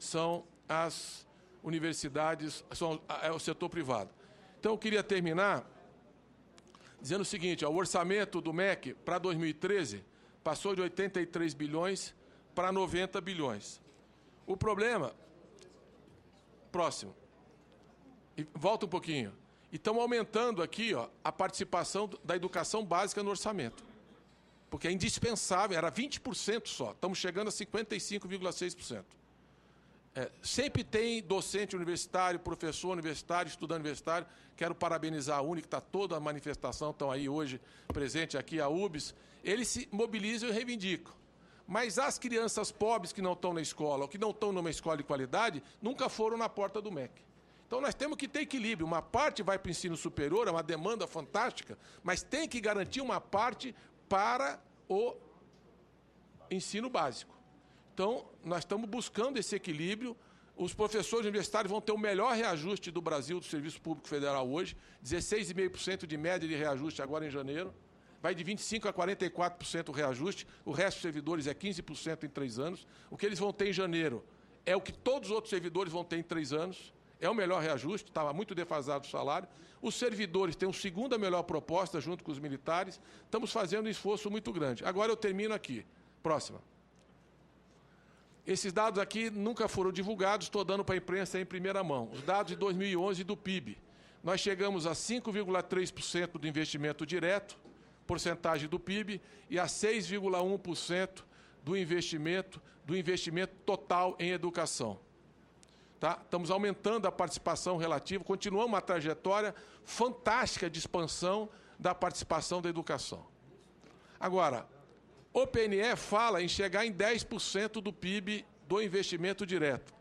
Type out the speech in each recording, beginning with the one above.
são as universidades, é o setor privado. Então, eu queria terminar dizendo o seguinte, ó, o orçamento do MEC para 2013 passou de 83 bilhões para 90 bilhões. O problema... Próximo. E volta um pouquinho. E estamos aumentando aqui, ó, a participação da educação básica no orçamento. Porque é indispensável, era 20% só. Estamos chegando a 55,6%. Sempre tem docente universitário, professor universitário, estudante universitário. Quero parabenizar a UNE, que está toda a manifestação, estão aí hoje presente aqui, a UBS. Eles se mobilizam e reivindicam. Mas as crianças pobres que não estão na escola, ou que não estão numa escola de qualidade, nunca foram na porta do MEC. Então, nós temos que ter equilíbrio. Uma parte vai para o ensino superior, é uma demanda fantástica, mas tem que garantir uma parte para o ensino básico. Então, nós estamos buscando esse equilíbrio. Os professores universitários vão ter o melhor reajuste do Brasil, do Serviço Público Federal hoje, 16,5% de média de reajuste agora em janeiro. Vai de 25% a 44% o reajuste, o resto dos servidores é 15% em 3 anos. O que eles vão ter em janeiro é o que todos os outros servidores vão ter em 3 anos. É o melhor reajuste, estava muito defasado o salário. Os servidores têm uma segunda melhor proposta junto com os militares. Estamos fazendo um esforço muito grande. Agora eu termino aqui. Próxima. Esses dados aqui nunca foram divulgados, estou dando para a imprensa em primeira mão. Os dados de 2011 do PIB. Nós chegamos a 5,3% do investimento direto, porcentagem do PIB, e a 6,1% do investimento total em educação. Tá? Estamos aumentando a participação relativa, continuamos uma trajetória fantástica de expansão da participação da educação. Agora, o PNE fala em chegar em 10% do PIB do investimento direto.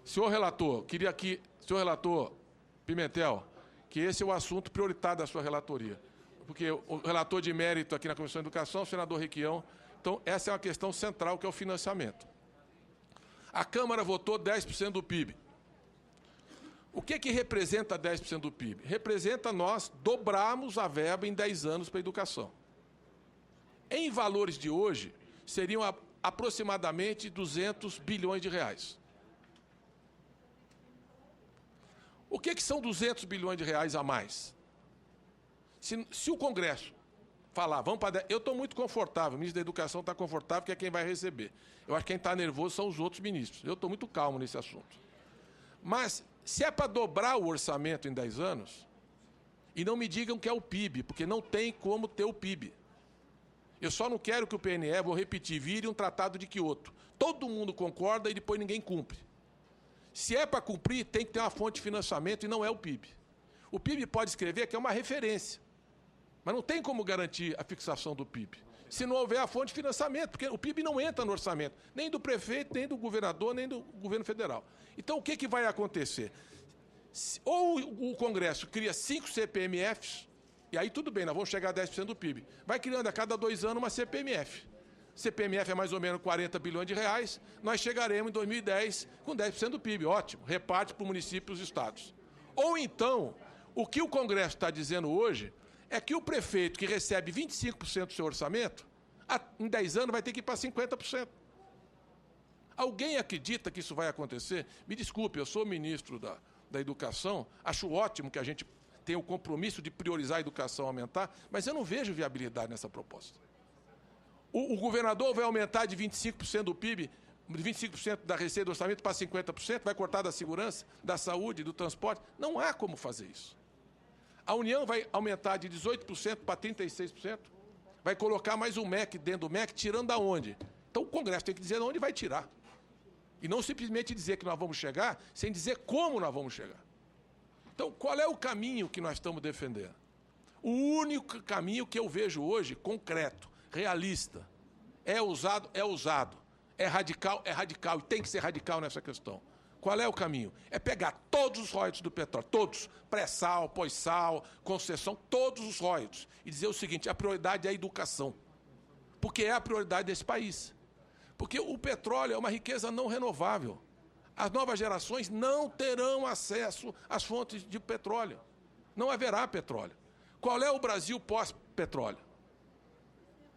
Senhor relator, queria aqui, senhor relator Pimentel, que esse é o assunto prioritário da sua relatoria. Porque o relator de mérito aqui na Comissão de Educação, o senador Requião, então essa é uma questão central, que é o financiamento. A Câmara votou 10% do PIB. O que representa 10% do PIB? Representa nós dobrarmos a verba em 10 anos para a educação. Em valores de hoje, seriam aproximadamente 200 bilhões de reais. O que são 200 bilhões de reais a mais? Se o Congresso falar, vamos para... Eu estou muito confortável, o ministro da Educação está confortável, que é quem vai receber. Eu acho que quem está nervoso são os outros ministros. Eu estou muito calmo nesse assunto. Mas, se é para dobrar o orçamento em 10 anos, e não me digam que é o PIB, porque não tem como ter o PIB. Eu só não quero que o PNE, vou repetir, vire um tratado de Quioto. Todo mundo concorda e depois ninguém cumpre. Se é para cumprir, tem que ter uma fonte de financiamento e não é o PIB. O PIB pode escrever que é uma referência. Mas não tem como garantir a fixação do PIB, se não houver a fonte de financiamento, porque o PIB não entra no orçamento, nem do prefeito, nem do governador, nem do governo federal. Então, o que vai acontecer? Ou o Congresso cria 5 CPMFs, e aí tudo bem, nós vamos chegar a 10% do PIB. Vai criando a cada 2 anos uma CPMF. CPMF é mais ou menos 40 bilhões de reais, nós chegaremos em 2010 com 10% do PIB. Ótimo, reparte para o município e os estados. Ou então, o que o Congresso está dizendo hoje é que o prefeito que recebe 25% do seu orçamento, em 10 anos vai ter que ir para 50%. Alguém acredita que isso vai acontecer? Me desculpe, eu sou ministro da Educação, acho ótimo que a gente tenha o compromisso de priorizar a educação, aumentar, mas eu não vejo viabilidade nessa proposta. O governador vai aumentar de 25% do PIB, de 25% da receita do orçamento para 50%, vai cortar da segurança, da saúde, do transporte. Não há como fazer isso. A União vai aumentar de 18% para 36%, vai colocar mais um MEC dentro do MEC, tirando da onde? Então o Congresso tem que dizer de onde vai tirar. E não simplesmente dizer que nós vamos chegar, sem dizer como nós vamos chegar. Então, qual é o caminho que nós estamos defendendo? O único caminho que eu vejo hoje, concreto, realista, é usado, é radical, e tem que ser radical nessa questão. Qual é o caminho? É pegar todos os royalties do petróleo, todos, pré-sal, pós-sal, concessão, todos os royalties, e dizer o seguinte, a prioridade é a educação, porque é a prioridade desse país. Porque o petróleo é uma riqueza não renovável. As novas gerações não terão acesso às fontes de petróleo. Não haverá petróleo. Qual é o Brasil pós-petróleo?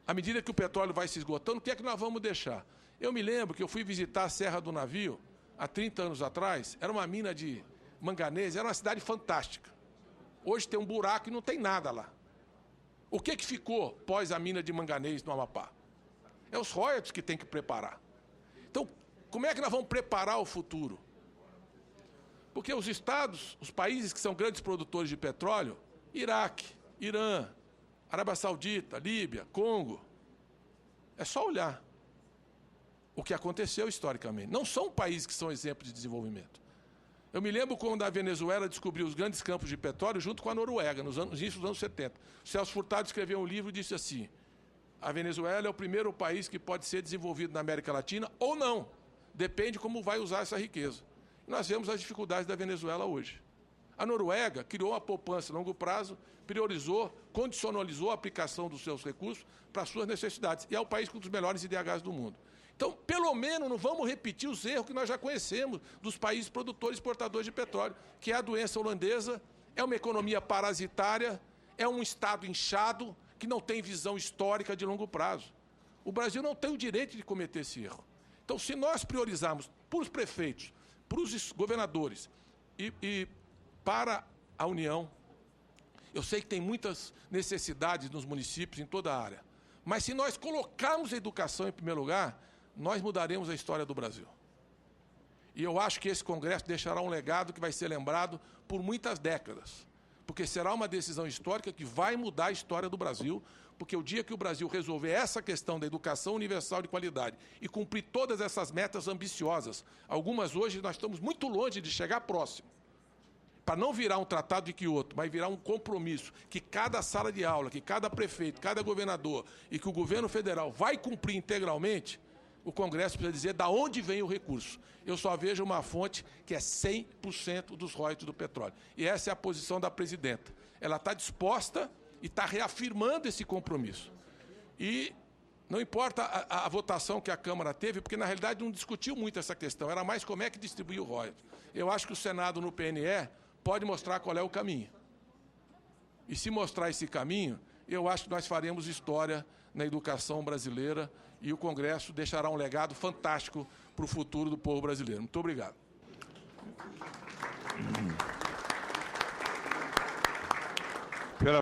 À medida que o petróleo vai se esgotando, o que é que nós vamos deixar? Eu me lembro que eu fui visitar a Serra do Navio, há 30 anos atrás, era uma mina de manganês, era uma cidade fantástica. Hoje tem um buraco e não tem nada lá. O que ficou pós a mina de manganês no Amapá? É os royalties que tem que preparar. Então, como é que nós vamos preparar o futuro? Porque os estados, os países que são grandes produtores de petróleo, Iraque, Irã, Arábia Saudita, Líbia, Congo, é só olhar o que aconteceu historicamente. Não são países que são exemplo de desenvolvimento. Eu me lembro quando a Venezuela descobriu os grandes campos de petróleo junto com a Noruega, nos inícios dos anos 70. O Celso Furtado escreveu um livro e disse assim: a Venezuela é o primeiro país que pode ser desenvolvido na América Latina ou não. Depende como vai usar essa riqueza. E nós vemos as dificuldades da Venezuela hoje. A Noruega criou uma poupança a longo prazo, priorizou, condicionalizou a aplicação dos seus recursos para as suas necessidades. E é o país com um dos melhores IDHs do mundo. Então, pelo menos, não vamos repetir os erros que nós já conhecemos dos países produtores e exportadores de petróleo, que é a doença holandesa, é uma economia parasitária, é um Estado inchado, que não tem visão histórica de longo prazo. O Brasil não tem o direito de cometer esse erro. Então, se nós priorizarmos para os prefeitos, para os governadores e para a União, eu sei que tem muitas necessidades nos municípios, em toda a área, mas se nós colocarmos a educação em primeiro lugar, nós mudaremos a história do Brasil. E eu acho que esse Congresso deixará um legado que vai ser lembrado por muitas décadas, porque será uma decisão histórica que vai mudar a história do Brasil, porque o dia que o Brasil resolver essa questão da educação universal de qualidade e cumprir todas essas metas ambiciosas, algumas hoje nós estamos muito longe de chegar próximo, para não virar um tratado de Kyoto, mas virar um compromisso que cada sala de aula, que cada prefeito, cada governador e que o governo federal vai cumprir integralmente, o Congresso precisa dizer de onde vem o recurso. Eu só vejo uma fonte que é 100% dos royalties do petróleo. E essa é a posição da presidenta. Ela está disposta e está reafirmando esse compromisso. E não importa a votação que a Câmara teve, porque, na realidade, não discutiu muito essa questão. Era mais como é que distribuiu o royalties. Eu acho que o Senado, no PNE, pode mostrar qual é o caminho. E se mostrar esse caminho, eu acho que nós faremos história na educação brasileira e o Congresso deixará um legado fantástico para o futuro do povo brasileiro. Muito obrigado.